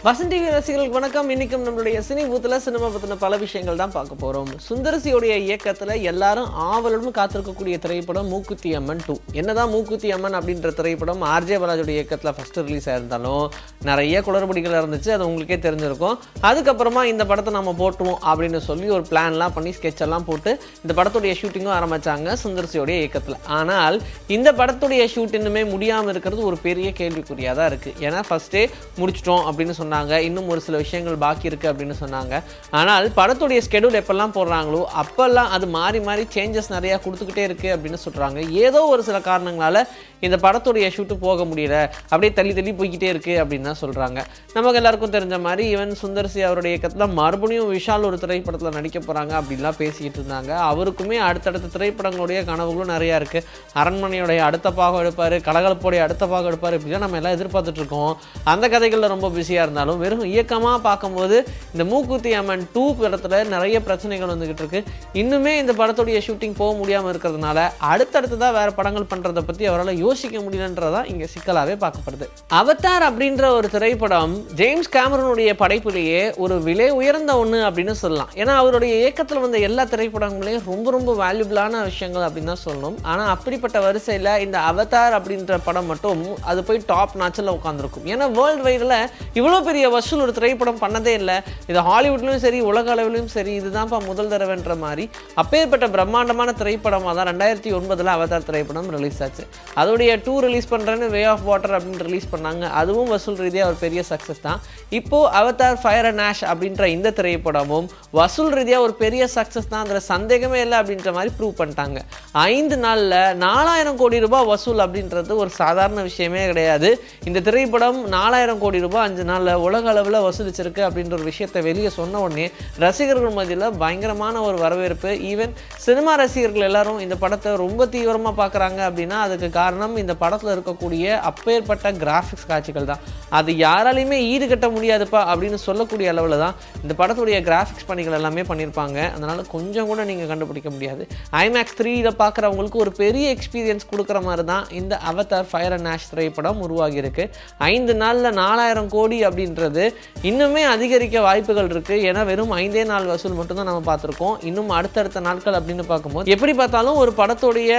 Vasanth TV ரசிகர்களுக்கு வணக்கம். இன்னைக்கும் நம்மளுடைய சினி பூத்துல சினிமா பத்தின பல விஷயங்கள் தான் பார்க்க போறோம். சுந்தரசியோடைய இயக்கத்துல எல்லாரும் ஆவலுடன் காத்திருக்கக்கூடிய திரைப்படம் மூக்குத்தி அம்மன் 2. என்னதான் மூக்குத்தி அம்மன் அப்படின்ற திரைப்படம் ஆர்ஜே பாலாஜியோட இயக்கத்துல ஃபர்ஸ்ட் ரிலீஸ் ஆயிருந்தாலும் நிறைய குளறுபடிகள் இருந்துச்சு, அது உங்களுக்கே தெரிஞ்சிருக்கும். அதுக்கப்புறமா இந்த படத்தை நம்ம போட்டுவோம் அப்படின்னு சொல்லி ஒரு பிளான்லாம் பண்ணி ஸ்கெட்ச் எல்லாம் போட்டு இந்த படத்துடைய ஷூட்டிங்கும் ஆரம்பிச்சாங்க சுந்தரசியோடைய இயக்கத்துல. ஆனால் இந்த படத்துடைய ஷூட் இன்னுமே முடியாமல் இருக்கிறது ஒரு பெரிய கேள்விக்குறியா தான் இருக்கு. ஏன்னா ஃபர்ஸ்டே முடிச்சிட்டோம் அப்படின்னு சொன்னாங்க, இன்னும் ஒரு சில விஷயங்கள் பாக்கி இருக்கு அப்படின்னு சொன்னாங்க. ஆனால் படத்துடைய ஸ்கெடியூல் எப்பெல்லாம் போடுறாங்களோ அப்பெல்லாம் அது மாறி மாறி சேஞ்சஸ் நிறைய கொடுத்துக்கிட்டே இருக்கு அப்படின்னு சொல்றாங்க. ஏதோ ஒரு சில காரணங்களால இந்த படத்துடைய ஷூட்டு போக முடியல, அப்படியே தள்ளி தள்ளி போய்கிட்டே இருக்கு அப்படின்னு தான் சொல்றாங்க. நமக்கு எல்லாருக்கும் தெரிஞ்ச மாதிரி ஈவன் சுந்தர்சி அவருடைய இயக்கத்தில் மறுபடியும் விஷால் ஒரு திரைப்படத்தில் நடிக்க போறாங்க அப்படின்லாம் பேசிக்கிட்டு இருந்தாங்க. அவருக்குமே அடுத்தடுத்த திரைப்படங்களுடைய கனவுகளும் நிறையா இருக்கு. அரண்மனையுடைய அடுத்த பாகம் எடுப்பாரு, கலகலப்போடைய அடுத்த பாகம் எடுப்பாரு, இப்படிலாம் நம்ம எல்லாம் எதிர்பார்த்துட்டு இருக்கோம். அந்த கதைகளில் ரொம்ப பிஸியாக இருந்தாலும் வெறும் இயக்கமாக பார்க்கும்போது இந்த மூக்குத்தி அம்மன் 2 படத்தில் நிறைய பிரச்சனைகள் வந்துகிட்டு இருக்கு. இன்னுமே இந்த படத்துடைய ஷூட்டிங் போக முடியாமல் இருக்கிறதுனால அடுத்தடுத்ததாக வேற படங்கள் பண்ணுறதை பற்றி அவரால் யோசிக்க முடியலன்றதான் இங்கே சிக்கலாகவே பார்க்கப்படுது. அவதார் அப்படின்ற ஒரு திரைப்படம் ஜேம்ஸ் கேமரனுடைய படைப்பிலேயே ஒரு விலை உயர்ந்த ஒன்று அப்படின்னு சொல்லலாம். ஏன்னா அவருடைய இயக்கத்தில் வந்த எல்லா திரைப்படங்களையும் ரொம்ப ரொம்ப வேல்யூபிளான விஷயங்கள் அப்படின்னு தான் சொல்லணும். ஆனால் அப்படிப்பட்ட வரிசையில் இந்த அவதார் அப்படின்ற படம் மட்டும் அது போய் டாப் நாச்சில் உட்காந்துருக்கும். ஏன்னா வேர்ல்டு வைடில் இவ்வளோ பெரிய வசூல் ஒரு திரைப்படம் பண்ணதே இல்லை. இது ஹாலிவுட்லையும் சரி உலக அளவிலும் சரி இதுதான்ப்பா முதல் தடவைன்ற மாதிரி அப்பேற்பட்ட பிரம்மாண்டமான திரைப்படமாக தான் 2009 அவதார் திரைப்படம் ரிலீஸ் ஆச்சு. அதோடைய 2 ரிலீஸ் பண்ணுறேன்னு வே ஆஃப் வாட்டர் அப்படின்னு ரிலீஸ் பண்ணாங்க. அதுவும் வசூல் ரீதியாக ஒரு பெரிய சக்ஸஸ் தான். இப்போ அவதார் ஃபயர் அண்ட் ஆஷ் அப்படின்ற இந்த திரைப்படமும் வசூல் ரீதியாக ஒரு பெரிய சக்ஸஸ் தான், அதில் சந்தேகமே இல்லை அப்படின்ற மாதிரி ப்ரூவ் பண்ணிட்டாங்க. 5 நாளில் 4000 கோடி ரூபாய் வசூல் அப்படின்றது ஒரு சாதாரண விஷயமே கிடையாது. இந்த திரைப்படம் 4000 கோடி ரூபாய் 5 நாளில் உலக அளவில் வசூலிச்சிருக்கு அப்படின்ற ஒரு விஷயத்தை வெளியே சொன்ன உடனே ரசிகர்கள் மத்தியில் பயங்கரமான ஒரு வரவேற்பு. ஈவன் சினிமா ரசிகர்கள் எல்லாரும் இந்த படத்தை ரொம்ப தீவிரமாக பார்க்குறாங்க அப்படின்னா அதுக்கு காரணம் இந்த படத்தில் இருக்கக்கூடிய அப்பேற்பட்ட கிராஃபிக்ஸ் காட்சிகள் தான். அது யாராலையுமே ஈடுகட்ட முடியாதுப்பா அப்படின்னு சொல்லக்கூடிய அளவில் தான் இந்த படத்துடைய கிராஃபிக்ஸ் பணிகள் எல்லாமே பண்ணியிருப்பாங்க. அதனால் கொஞ்சம் கூட நீங்கள் கண்டுபிடிக்க முடியாது. IMAX 3 பார்க்குறவங்களுக்கு ஒரு பெரிய எக்ஸ்பீரியன்ஸ் கொடுக்குற மாதிரி தான் இந்த அவதார் ஃபயர் அண்ட் ஆஷ் திரைப்படம் உருவாகியிருக்கு. 5 நாளில் 4000 கோடி அப்படின்றது இன்னுமே அதிகரிக்க வாய்ப்புகள் இருக்குது. ஏன்னா வெறும் 5 நாள் வசூல் மட்டும்தான் நம்ம பார்த்துருக்கோம். இன்னும் அடுத்தடுத்த நாட்கள் அப்படின்னு பார்க்கும்போது எப்படி பார்த்தாலும் ஒரு படத்துடைய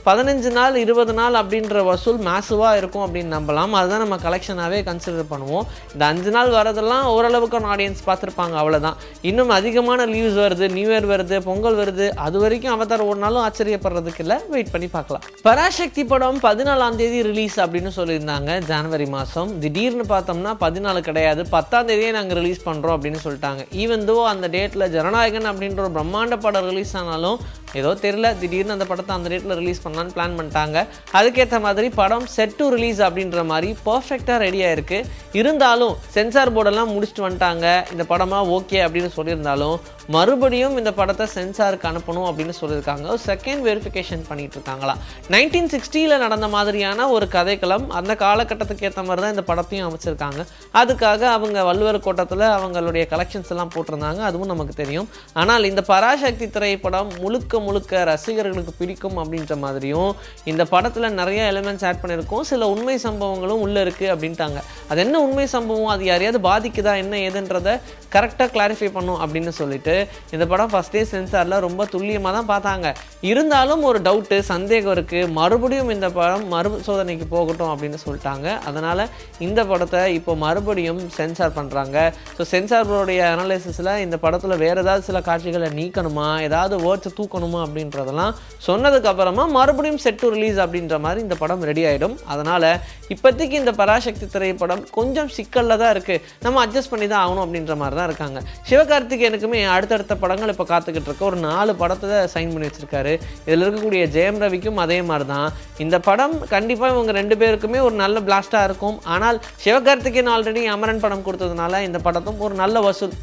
15 நாள் 20 நாள் அப்படின்ற வசூல் மேசிவாக இருக்கும் அப்படின்னு நம்பலாம். அதுதான் நம்ம கலெக்ஷனாகவே கன்சிடர் பண்ணுவோம். இந்த 5 நாள் வரதெல்லாம் ஓரளவுக்கான ஆடியன்ஸ் பார்த்துருப்பாங்க, அவ்வளோதான். இன்னும் அதிகமான லீவ்ஸ் வருது, நியூ இயர் வருது, பொங்கல் வருது, அது வரைக்கும் அவதார் ஒரு நாளும் ஆச்சரியப்படுறதுக்கு இல்லை, வெயிட் பண்ணி பார்க்கலாம். பராசக்தி படம் 14ஆம் தேதி ரிலீஸ் அப்படின்னு சொல்லியிருந்தாங்க ஜனவரி மாதம். திடீர்னு பார்த்தோம்னா 14 கிடையாது 10ஆம் தேதியே நாங்கள் ரிலீஸ் பண்ணுறோம் அப்படின்னு சொல்லிட்டாங்க. ஈவன் தோ அந்த டேட்டில் ஜனநாயகன் அப்படின்ற ஒரு பிரம்மாண்ட படம் ரிலீஸ் ஆனாலும் ஏதோ தெரியல, திடீர்னு அந்த படத்தை அந்த டேட்டில் ரிலீஸ் பண்ணலான்னு பிளான் பண்ணிட்டாங்க. அதுக்கேற்ற மாதிரி படம் செட் டு ரிலீஸ் அப்படின்ற மாதிரி பர்ஃபெக்டாக ரெடியாக இருக்குது. இருந்தாலும் சென்சார் போர்டெல்லாம் முடிச்சுட்டு வந்துட்டாங்க. இந்த படமாக ஓகே அப்படின்னு சொல்லியிருந்தாலும் மறுபடியும் இந்த படத்தை சென்சாருக்கு அனுப்பணும் அப்படின்னு சொல்லியிருக்காங்க. செகண்ட் வெரிஃபிகேஷன் பண்ணிட்டு இருக்காங்களா. 1960 நடந்த மாதிரியான ஒரு கதைக்களம், அந்த காலகட்டத்துக்கு ஏற்ற மாதிரி தான் இந்த படத்தையும் அமைச்சிருக்காங்க. அதுக்காக அவங்க வள்ளுவர் கோட்டத்தில் அவங்களுடைய கலெக்ஷன்ஸ் எல்லாம் போட்டிருந்தாங்க, அதுவும் நமக்கு தெரியும். ஆனால் இந்த பராசக்தி திரைப்படம் முழுக்க முழுக்க ரசிகர்களுக்கு பிடிக்கும் அப்படின்ற மாதிரியும் இந்த படத்தில் நிறைய எலிமெண்ட்ஸ் ஆட் பண்ணியிருக்கோம். சில உண்மை சம்பவங்களும் உள்ளே இருக்குது அப்படின்ட்டாங்க. அது என்ன உண்மை சம்பவம், அது யாரையாவது பாதிக்குதா என்ன ஏதுன்றதை கரெக்டாக கிளாரிஃபை பண்ணும் அப்படின்னு சொல்லிட்டு இந்த படம் ஃபஸ்ட்டே சென்சாரில் ரொம்ப துல்லியமாக தான் பார்த்தாங்க. இருந்தாலும் ஒரு டவுட்டு சந்தேகம் இருக்குது, மறுபடியும் இந்த படம் மறுசோதனைக்கு போகட்டும் அப்படின்னு சொல்லிட்டாங்க. அதனால் இந்த படத்தை இப்போ மறுபடியும் சென்சார் பண்ணுறாங்க. ஸோ சென்சாரோடைய அனாலிசிஸில் இந்த படத்தில் வேறு ஏதாவது சில காட்சிகளை நீக்கணுமா, ஏதாவது வேர்ட்ஸை தூக்கணுமா அப்படின்றதெல்லாம் சொன்னதுக்கப்புறமா மறுபடியும் செட் டு ரிலீஸ் அப்படின்ற மாதிரி இந்த படம் ரெடி ஆகிடும். அதனால் இப்போதைக்கு இந்த பராசக்தி திரைப்படம் கொஞ்சம் சிக்கலில் தான் இருக்குது, நம்ம அட்ஜஸ்ட் பண்ணி தான் ஆகணும் அப்படின்ற மாதிரி தான் இருக்காங்க. சிவகார்த்திகேயனுக்குமே அடுத்தடுத்த படங்கள் இப்போ காத்துக்கிட்டு இருக்க ஒரு 4 படத்தை சைன் பண்ணி வச்சிருக்காரு. இதில் இருக்கக்கூடிய ஜெயம் ரவிக்கும் அதே மாதிரி தான். இந்த படம் கண்டிப்பாக இவங்க 2 பேருக்குமே ஒரு நல்ல பிளாஸ்டாக இருக்கும். ஆனால் சிவகார்த்திகேயன் ஆல்ரெடி அமரன் படம் கொடுத்ததுனால இந்த படத்தும் ஒரு நல்ல வசூல்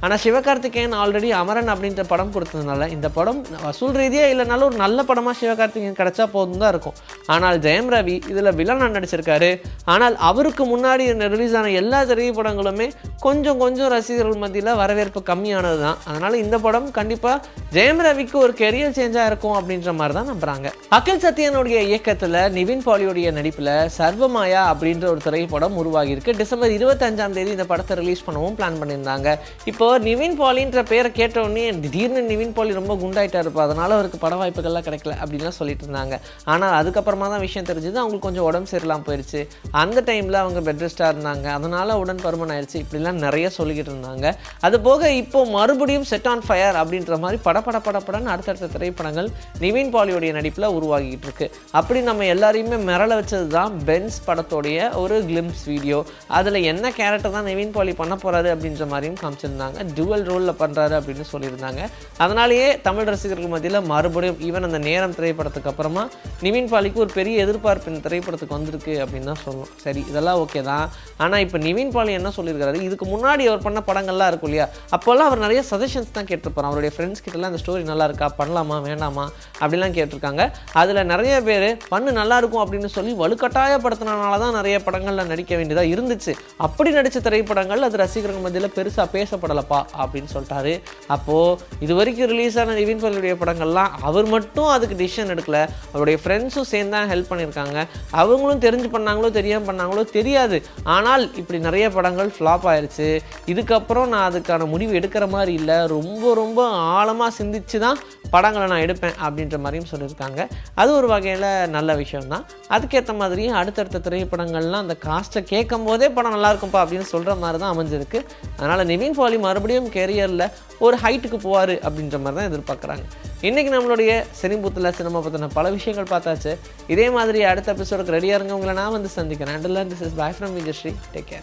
ஆனால் சிவகார்த்திகேயன் ஆல்ரெடி அமரன் அப்படின்ற படம் கொடுத்ததுனால இந்த படம் வசூல் ரீதியாக இல்லைனாலும் ஒரு நல்ல படமாக சிவகார்த்திகேயன் கிடைச்சா போதும் தான் இருக்கும். ஆனால் ஜெயம் ரவி இதில் வில்லனாக நடிச்சிருக்காரு. ஆனால் அவருக்கு முன்னாடி ரிலீஸ் ஆன எல்லா திரைப்படங்களுமே கொஞ்சம் ரசிகர்கள் மத்தியில் வரவேற்பு கம்மியானது தான். அதனால் இந்த படம் கண்டிப்பாக ஜெயம் ரவிக்கு ஒரு கெரியர் சேஞ்சாக இருக்கும் அப்படின்ற மாதிரி தான் நம்புறாங்க. அகில் சத்யனுடைய இயக்கத்தில் நிவின் பாலியோடைய நடிப்பில் சர்வமாயா அப்படின்ற ஒரு திரைப்படம் உருவாகியிருக்கு. டிசம்பர் 25ஆம் தேதி இந்த படத்தை ரிலீஸ் பண்ணவும் பிளான் பண்ணியிருந்தாங்க. இப்போ நிவின் பாலின்ற பேரை கேட்டவுடனே திடீர்னு நிவின் பாலி ரொம்ப குண்டாயிட்டா இருப்பா, அதனால அவருக்கு பட வாய்ப்புகள்லாம் கிடைக்கல அப்படின்லாம் சொல்லிட்டு இருந்தாங்க. ஆனால் அதுக்கப்புறமா தான் விஷயம் தெரிஞ்சது, அவங்களுக்கு கொஞ்சம் உடம்பு சரியில்லாமல் போயிடுச்சு. அந்த டைமில் அவங்க பெட் ரெஸ்ட்டாக இருந்தாங்க, அதனால உடன் பருமன் ஆயிடுச்சு, இப்படிலாம் நிறைய சொல்லிக்கிட்டு இருந்தாங்க. அது போக இப்போ மறுபடியும் செட் ஆன் ஃபயர் அப்படின்ற மாதிரி படப்படன்னு அடுத்தடுத்த திரைப்படங்கள் நிவின் பாலியோடைய நடிப்பில் உருவாகிட்டு இருக்கு. அப்படி நம்ம எல்லாரையுமே மிரள வச்சது தான் பென்ஸ் படத்தோடைய ஒரு கிளிம்ஸ் வீடியோ. அதில் என்ன கேரக்டர் தான் நிவின் பாலி பண்ண போகிறாரு அப்படின்ற மாதிரியும் காமிச்சிருந்தாங்க. டுவல் ரோலில் பண்ணுறாரு அப்படின்னு சொல்லியிருந்தாங்க. அதனாலேயே தமிழ் ரசிகர்கள் மத்தியில் மறுபடியும் ஈவன் அந்த நேரம் திரைப்படத்துக்கு அப்புறமா நிவின் பாலிக்கு ஒரு பெரிய எதிர்பார்ப்பு இந்த திரைப்படத்துக்கு வந்திருக்கு அப்படின்னு தான் சொல்லணும். சரி, இதெல்லாம் ஓகே தான். ஆனால் இப்போ நிவின் பாலி என்ன சொல்லியிருக்காரு, இதுக்கு முன்னாடி அவர் பண்ண படங்கள்லாம் இருக்கும் இல்லையா, அப்போல்லாம் அவர் நிறைய சஜஷன்ஸ் தான் கேட்டிருப்பார். அவருடைய ஃப்ரெண்ட்ஸ் கிட்டலாம் அந்த ஸ்டோரி நல்லா இருக்கா, பண்ணலாமா வேண்டாமா அப்படிலாம் கேட்டிருக்காங்க. அதில் நிறைய பேர் பண்ணு நல்லா இருக்கும் அப்படின்னு சொல்லி வலுக்கட்டாயப்படுத்தினால தான் நிறைய படங்களில் நடிக்க வேண்டியதாக இருந்துச்சு. அப்படி நடித்த திரைப்படங்கள் அது ரசிகர்கள் மத்தியில் பெருசாக பேசப்படலப்பா அப்படின்னு சொல்லிட்டாரு. அப்போது இது வரைக்கும் ரிலீஸ் ஆன நிவின் பாலியுடைய படங்கள்லாம் அவர் மட்டும் அதுக்கு டிசிஷன் எடுக்கல, அவருடைய ஃப்ரெண்ட்ஸும் சேர்ந்து தான் ஹெல்ப் பண்ணியிருக்காங்க. அவங்களும் தெரிஞ்சு பண்ணாங்களோ தெரியாமல் பண்ணாங்களோ தெரியாது. ஆனால் இப்படி நிறைய படங்கள் ஃப்ளாப் ஆயிடுச்சு. இதுக்கப்புறம் நான் அதுக்கான முடிவு எடுக்கிற மாதிரி இல்லை, ரொம்ப ஆழமாக சிந்திச்சு தான் படங்களை நான் எடுப்பேன் அப்படின்ற மாதிரியும் சொல்லியிருக்காங்க. அது ஒரு வகையில் நல்ல விஷயம்தான். அதுக்கேற்ற மாதிரி அடுத்தடுத்த திரைப்படங்கள்லாம் அந்த காஸ்ட்டை கேட்கும் போதே படம் நல்லாயிருக்கும்ப்பா அப்படின்னு சொல்கிற மாதிரி தான் அமைஞ்சிருக்கு. அதனால் நிவின் பாலி மறுபடியும் கெரியரில் ஒரு ஹைட்டுக்கு போவார் அப்படின்ற மாதிரி தான் எதிர்பார்க்குறாங்க. இன்றைக்கி நம்மளுடைய சினிபூத்தில் சினிமா பற்றின பல விஷயங்கள் பார்த்தாச்சு. இதே மாதிரி அடுத்த எபிசோடுக்கு ரெடியாக இருங்க. உங்களை நான் வந்து சந்திக்கிறேன். And this is by from Vijayasri. Take care.